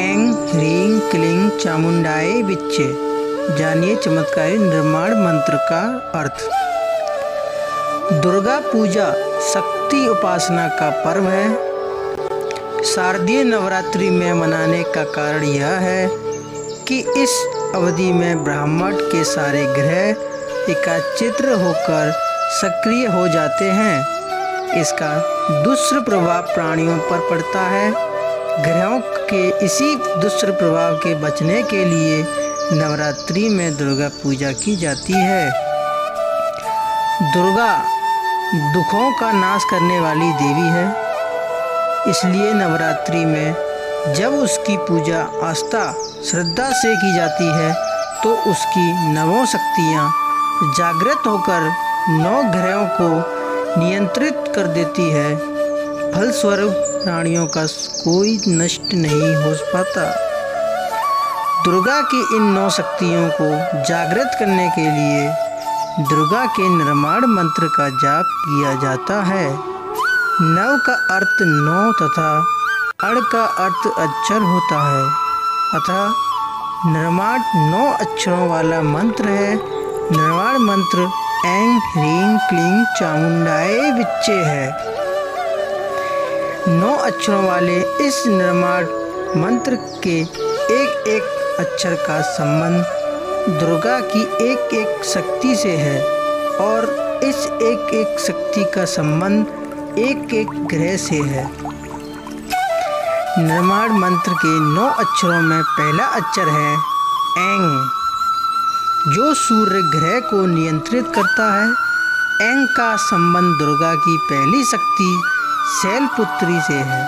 ऐं ह्रीं क्लीं चामुंडाय विच्चे। जानिए चमत्कारी निर्माण मंत्र का अर्थ। दुर्गा पूजा शक्ति उपासना का पर्व है। शारदीय नवरात्रि में मनाने का कारण यह है कि इस अवधि में ब्रह्मांड के सारे ग्रह एकाचित्र होकर सक्रिय हो जाते हैं। इसका दुष्प्रभाव प्राणियों पर पड़ता है। ग्रहों के इसी दुष्प्रभाव के बचने के लिए नवरात्रि में दुर्गा पूजा की जाती है। दुर्गा दुखों का नाश करने वाली देवी है, इसलिए नवरात्रि में जब उसकी पूजा आस्था श्रद्धा से की जाती है तो उसकी नवों शक्तियाँ जागृत होकर 9 ग्रहों को नियंत्रित कर देती है। फलस्वरूप प्राणियों का कोई नष्ट नहीं हो पाता। दुर्गा की इन 9 शक्तियों को जागृत करने के लिए दुर्गा के निर्माण मंत्र का जाप किया जाता है। नव का अर्थ 9 तथा अड़ का अर्थ अक्षर होता है, अतः निर्माण 9 अक्षरों वाला मंत्र है। निर्माण मंत्र ऐं ह्रीं क्लीं चामुंडाय विच्चे है। 9 अक्षरों वाले इस निर्माण मंत्र के एक एक अक्षर का संबंध दुर्गा की एक एक शक्ति से है और इस एक एक शक्ति का संबंध एक एक ग्रह से है। निर्माण मंत्र के 9 अक्षरों में पहला अक्षर है ऐं, जो सूर्य ग्रह को नियंत्रित करता है। ऐं का संबंध दुर्गा की पहली शक्ति शैलपुत्री से है।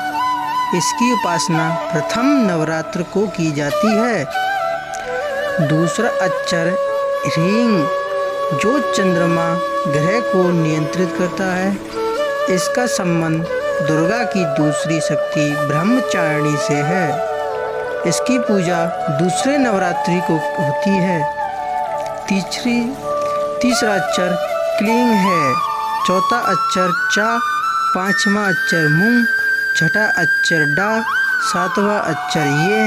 इसकी उपासना प्रथम नवरात्र को की जाती है। दूसरा अक्षर ह्रीं, जो चंद्रमा ग्रह को नियंत्रित करता है। इसका संबंध दुर्गा की दूसरी शक्ति ब्रह्मचारिणी से है। इसकी पूजा दूसरे नवरात्रि को होती है। तीसरा अक्षर क्लीं है। चौथा अक्षर चा, पांचवा अक्षर मुंग, छठा अक्षर डा, सातवां अक्षर ये,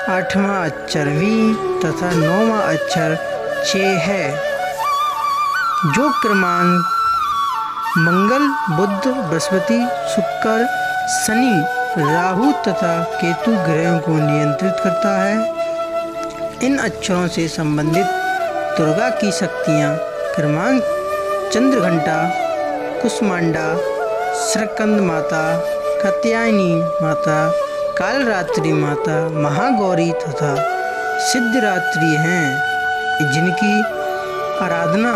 आठवां अक्षर वी तथा 9वां अक्षर चे है, जो क्रमांक मंगल, बुध, बृहस्पति, शुक्र, शनि, राहु तथा केतु ग्रहों को नियंत्रित करता है। इन अक्षरों से संबंधित दुर्गा की शक्तियाँ क्रमांक चंद्रघंटा, कुष्मांडा, स्कंद माता, कात्यायनी माता, कालरात्रि माता, महागौरी तथा सिद्धिरात्रि हैं, जिनकी आराधना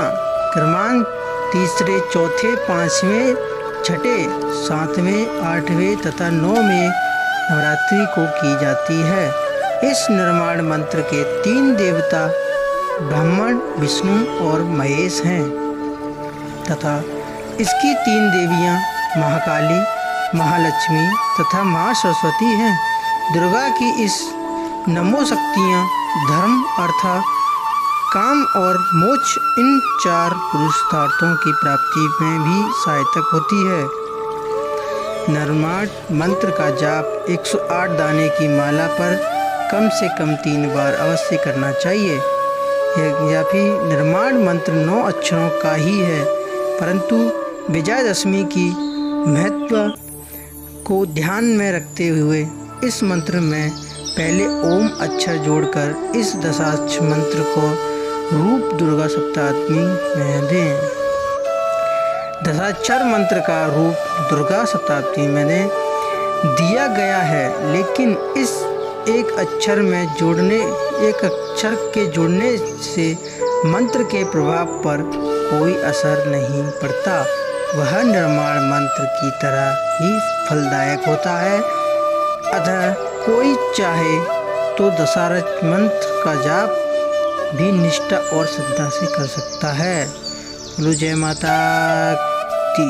क्रमांक 3, 4, 5वें, 6, 7वें, 8वें तथा 9वें नवरात्रि को की जाती है। इस निर्माण मंत्र के 3 देवता ब्रह्मा, विष्णु और महेश हैं तथा इसकी 3 देवियां महाकाली, महालक्ष्मी तथा माँ सरस्वती हैं। दुर्गा की इस नमो शक्तियाँ धर्म, अर्थ, काम और मोक्ष, इन 4 पुरुषार्थों की प्राप्ति में भी सहायक होती है। निर्माण मंत्र का जाप 108 दाने की माला पर कम से कम 3 बार अवश्य करना चाहिए। यह भी निर्माण मंत्र 9 अक्षरों का ही है, परंतु विजयादशमी की महत्व को ध्यान में रखते हुए इस मंत्र में पहले ओम अक्षर जोड़कर इस दशाक्षर मंत्र को रूप दुर्गा सप्तमी में दें। दशाक्षर मंत्र का रूप दुर्गा सप्तमी में दिया गया है, लेकिन इस एक अक्षर के जोड़ने से मंत्र के प्रभाव पर कोई असर नहीं पड़ता। वह निर्माण मंत्र की तरह ही फलदायक होता है। अतः कोई चाहे तो दशाक्षर मंत्र का जाप भी निष्ठा और श्रद्धा से कर सकता है। बोलो जय माता दी।